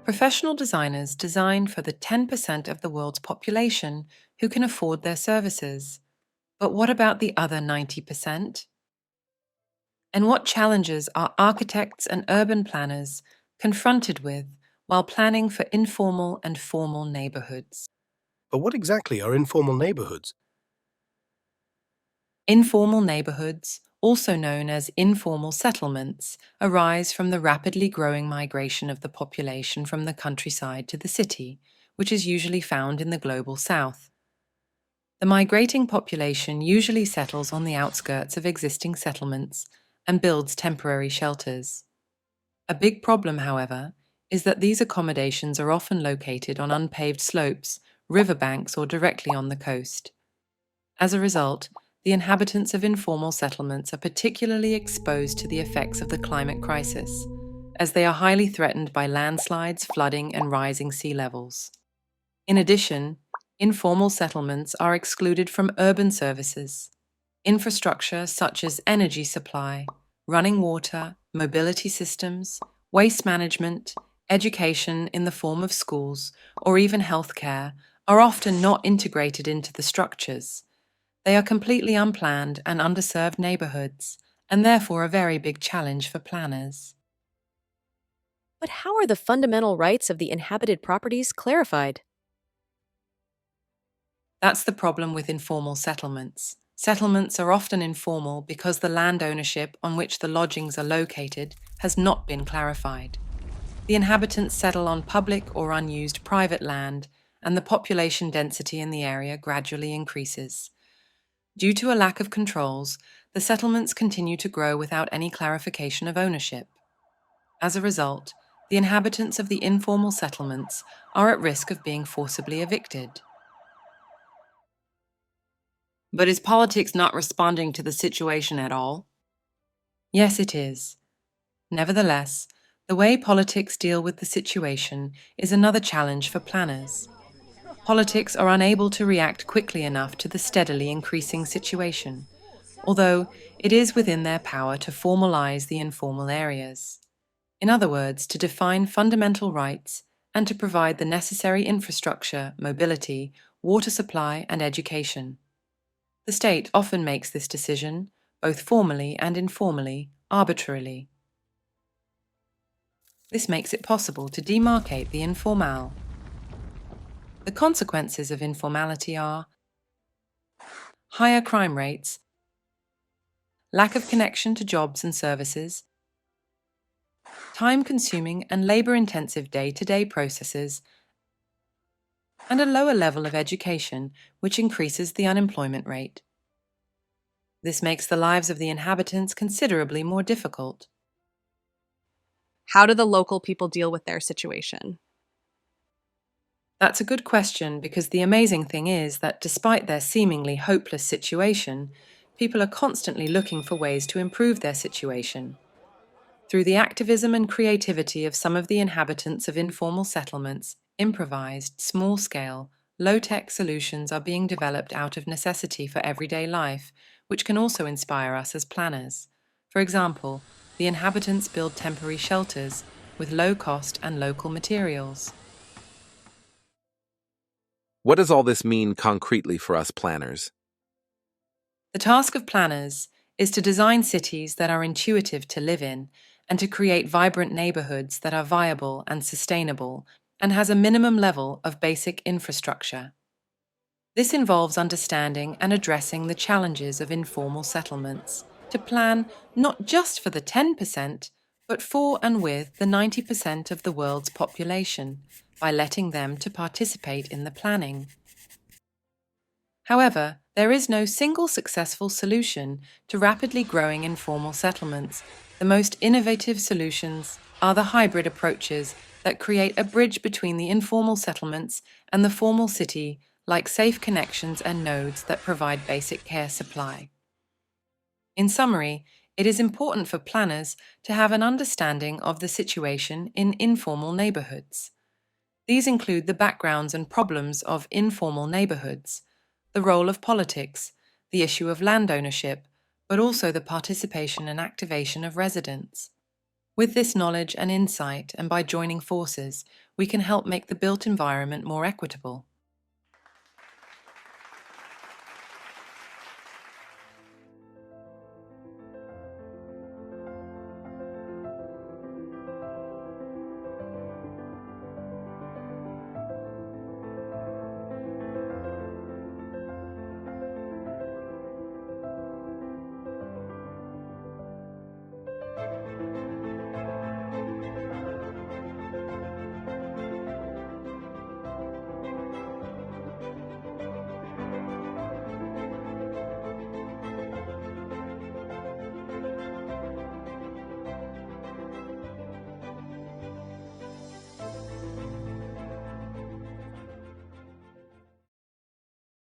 Professional designers design for the 10% of the world's population who can afford their services. But what about the other 90%? And what challenges are architects and urban planners confronted with while planning for informal and formal neighborhoods? But what exactly are informal neighborhoods? Informal neighborhoods, also known as informal settlements, arise from the rapidly growing migration of the population from the countryside to the city, which is usually found in the global south. The migrating population usually settles on the outskirts of existing settlements and builds temporary shelters. A big problem, however, is that these accommodations are often located on unpaved slopes, riverbanks, or directly on the coast. As a result, the inhabitants of informal settlements are particularly exposed to the effects of the climate crisis, as they are highly threatened by landslides, flooding, and rising sea levels. In addition, informal settlements are excluded from urban services. Infrastructure such as energy supply, running water, mobility systems, waste management, education in the form of schools, or even healthcare are often not integrated into the structures. They are completely unplanned and underserved neighborhoods, and therefore a very big challenge for planners. But how are the fundamental rights of the inhabited properties clarified? That's the problem with informal settlements. Settlements are often informal because the land ownership on which the lodgings are located has not been clarified. The inhabitants settle on public or unused private land, and the population density in the area gradually increases. Due to a lack of controls, the settlements continue to grow without any clarification of ownership. As a result, the inhabitants of the informal settlements are at risk of being forcibly evicted. But is politics not responding to the situation at all? Yes, it is. Nevertheless, the way politics deal with the situation is another challenge for planners. Politics are unable to react quickly enough to the steadily increasing situation, although it is within their power to formalize the informal areas. In other words, to define fundamental rights and to provide the necessary infrastructure, mobility, water supply, and education. The state often makes this decision, both formally and informally, arbitrarily. This makes it possible to demarcate the informal. The consequences of informality are higher crime rates, lack of connection to jobs and services, time-consuming and labor-intensive day-to-day processes, and a lower level of education, which increases the unemployment rate. This makes the lives of the inhabitants considerably more difficult. How do the local people deal with their situation? That's a good question because the amazing thing is that despite their seemingly hopeless situation, people are constantly looking for ways to improve their situation. Through the activism and creativity of some of the inhabitants of informal settlements, improvised, small-scale, low-tech solutions are being developed out of necessity for everyday life, which can also inspire us as planners. For example, the inhabitants build temporary shelters with low cost and local materials. What does all this mean concretely for us planners? The task of planners is to design cities that are intuitive to live in and to create vibrant neighborhoods that are viable and sustainable and has a minimum level of basic infrastructure. This involves understanding and addressing the challenges of informal settlements, to plan not just for the 10%, but for and with the 90% of the world's population, by letting them to participate in the planning. However, there is no single successful solution to rapidly growing informal settlements. The most innovative solutions are the hybrid approaches that create a bridge between the informal settlements and the formal city, like safe connections and nodes that provide basic care supply. In summary, it is important for planners to have an understanding of the situation in informal neighborhoods. These include the backgrounds and problems of informal neighborhoods, the role of politics, the issue of land ownership, but also the participation and activation of residents. With this knowledge and insight, and by joining forces, we can help make the built environment more equitable.